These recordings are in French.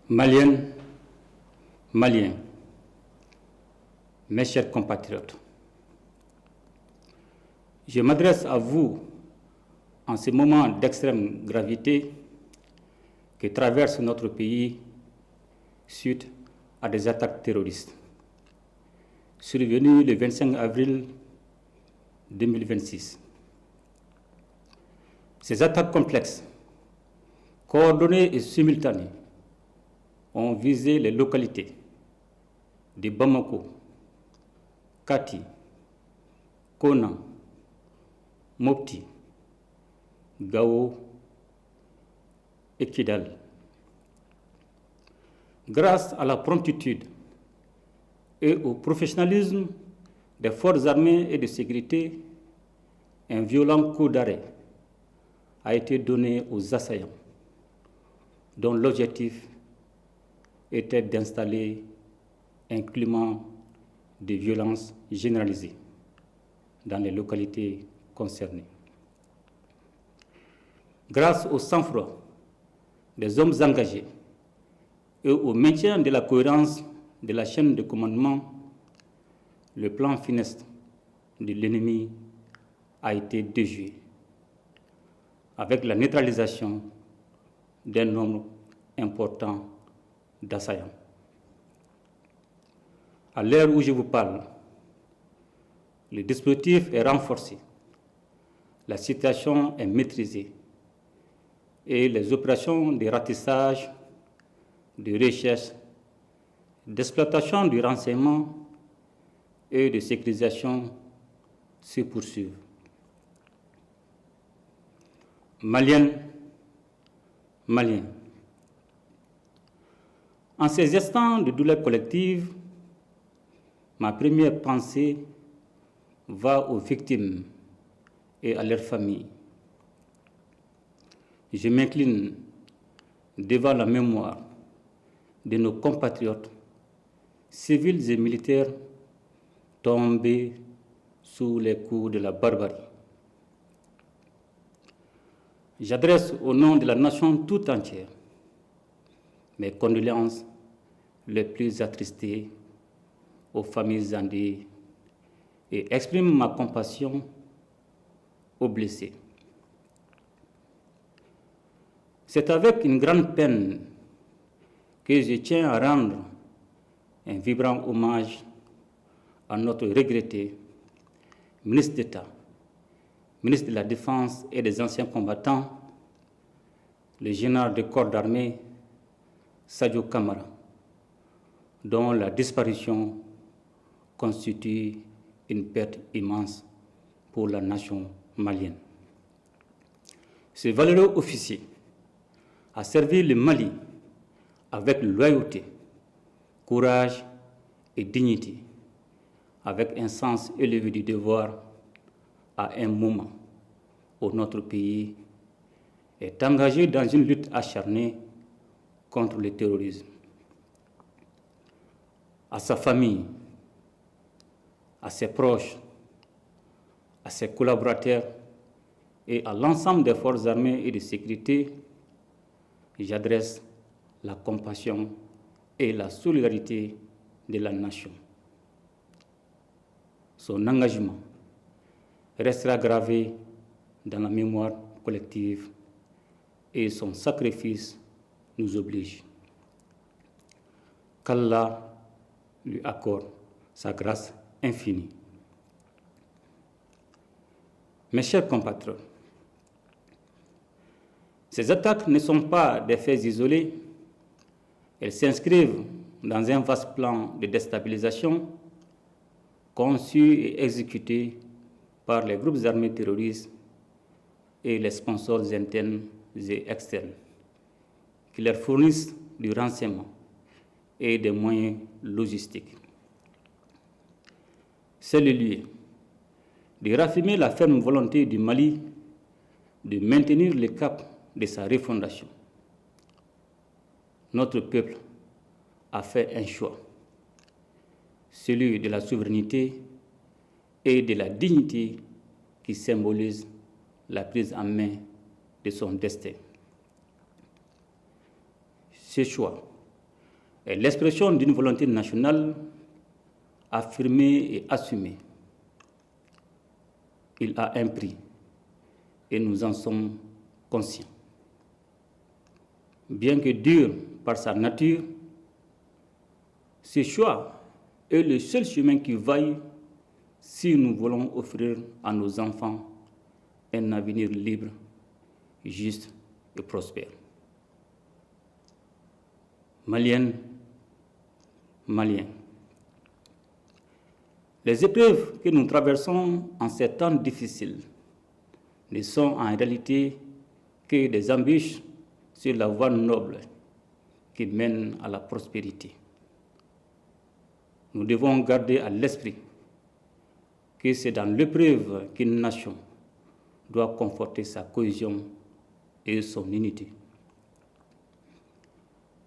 Maliennes, Maliens, mes chers compatriotes, je m'adresse à vous en ce moment d'extrême gravité que traverse notre pays suite à des attaques terroristes survenues le 25 avril 2026. Ces attaques complexes, coordonnées et simultanées, ont visé les localités de Bamako, Kati, Kona, Mopti, Gao et Kidal. Grâce à la promptitude et au professionnalisme des forces armées et de sécurité, un violent coup d'arrêt a été donné aux assaillants, dont l'objectif était d'installer un climat de violence généralisée dans les localités concernées. Grâce au sang-froid des hommes engagés et au maintien de la cohérence de la chaîne de commandement, le plan funeste de l'ennemi a été déjoué, avec la neutralisation d'un nombre important d'assaillants. À l'heure où je vous parle, le dispositif est renforcé, la situation est maîtrisée et les opérations de ratissage, de recherche, d'exploitation du renseignement et de sécurisation se poursuivent. Maliennes, Maliens, en ces instants de douleur collective, ma première pensée va aux victimes et à leurs familles. Je m'incline devant la mémoire de nos compatriotes, civils et militaires, tombés sous les coups de la barbarie. J'adresse au nom de la nation tout entière mes condoléances les plus attristées aux familles endeuillées et exprime ma compassion aux blessés. C'est avec une grande peine que je tiens à rendre un vibrant hommage à notre regretté ministre d'État, ministre de la Défense et des Anciens combattants, le général de corps d'armée Sadio Kamara, dont la disparition constitue une perte immense pour la nation malienne. Ce valeureux officier a servi le Mali avec loyauté, courage et dignité, avec un sens élevé du devoir à un moment où notre pays est engagé dans une lutte acharnée contre le terrorisme. À sa famille, à ses proches, à ses collaborateurs et à l'ensemble des forces armées et de sécurité, j'adresse la compassion et la solidarité de la nation. Son engagement restera gravé dans la mémoire collective et son sacrifice nous oblige. Qu'Allah lui accorde sa grâce infinie. Mes chers compatriotes, ces attaques ne sont pas des faits isolés, elles s'inscrivent dans un vaste plan de déstabilisation conçu et exécuté par les groupes armés terroristes et les sponsors internes et externes qui leur fournissent du renseignement et des moyens logistiques. C'est le lieu de raffirmer la ferme volonté du Mali de maintenir le cap de sa refondation. Notre peuple a fait un choix, celui de la souveraineté et de la dignité qui symbolise la prise en main de son destin. Ce choix est l'expression d'une volonté nationale affirmée et assumée. Il a un prix et nous en sommes conscients. Bien que dur par sa nature, ce choix est le seul chemin qui vaille si nous voulons offrir à nos enfants un avenir libre, juste et prospère. Maliennes, Maliens, les épreuves que nous traversons en ces temps difficiles ne sont en réalité que des embûches sur la voie noble qui mène à la prospérité. Nous devons garder à l'esprit que c'est dans l'épreuve qu'une nation doit conforter sa cohésion et son unité.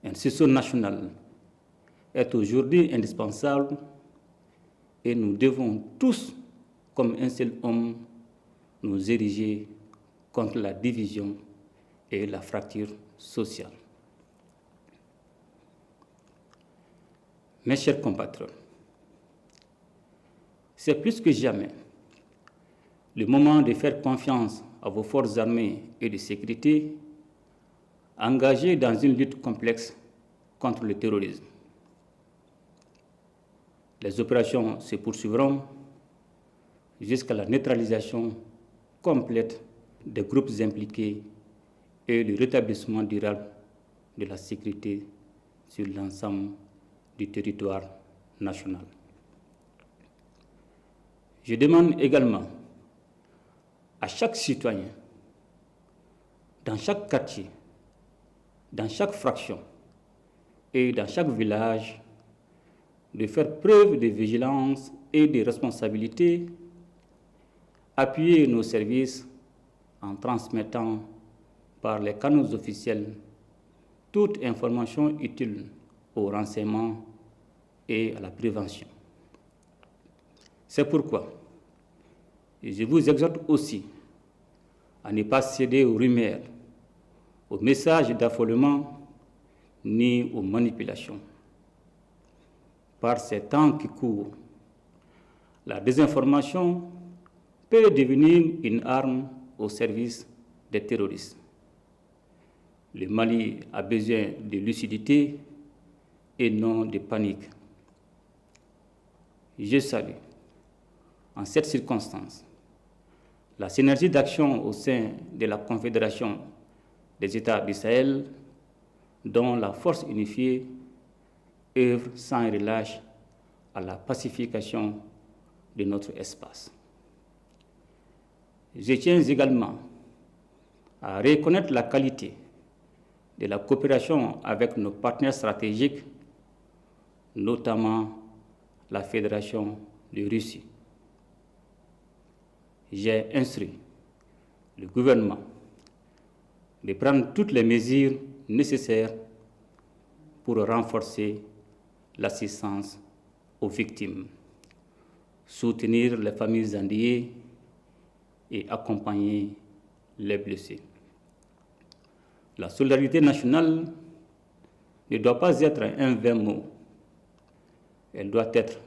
Un sursaut national est aujourd'hui indispensable et nous devons tous, comme un seul homme, nous ériger contre la division et la fracture sociale. Mes chers compatriotes, c'est plus que jamais le moment de faire confiance à vos forces armées et de sécurité engagées dans une lutte complexe contre le terrorisme. Les opérations se poursuivront jusqu'à la neutralisation complète des groupes impliqués et le rétablissement durable de la sécurité sur l'ensemble du territoire national. Je demande également à chaque citoyen, dans chaque quartier, dans chaque fraction et dans chaque village, de faire preuve de vigilance et de responsabilité, appuyer nos services en transmettant par les canaux officiels toute information utile au renseignement et à la prévention. C'est pourquoi je vous exhorte aussi à ne pas céder aux rumeurs, aux messages d'affolement ni aux manipulations. Par ces temps qui courent, la désinformation peut devenir une arme au service des terroristes. Le Mali a besoin de lucidité et non de panique. Je salue, en cette circonstance, la synergie d'action au sein de la Confédération des États du Sahel, dont la force unifiée œuvre sans relâche à la pacification de notre espace. Je tiens également à reconnaître la qualité de la coopération avec nos partenaires stratégiques, notamment la Fédération de Russie. J'ai instruit le gouvernement de prendre toutes les mesures nécessaires pour renforcer l'assistance aux victimes, soutenir les familles endeuillées et accompagner les blessés. La solidarité nationale ne doit pas être un vain mot. Elle doit être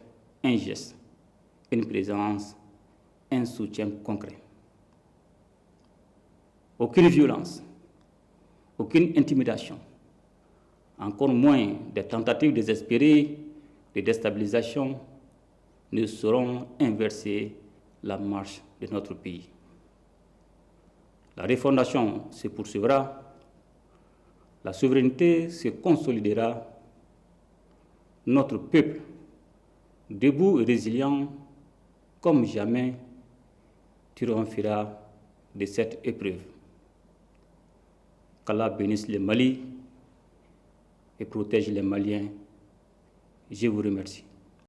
un geste, une présence, un soutien concret. Aucune violence, aucune intimidation, encore moins des tentatives désespérées de déstabilisation ne sauront inverser la marche de notre pays. La refondation se poursuivra, la souveraineté se consolidera, notre peuple, debout et résilient comme jamais, triomphera de cette épreuve. Qu'Allah bénisse le Mali et protège les Maliens. Je vous remercie.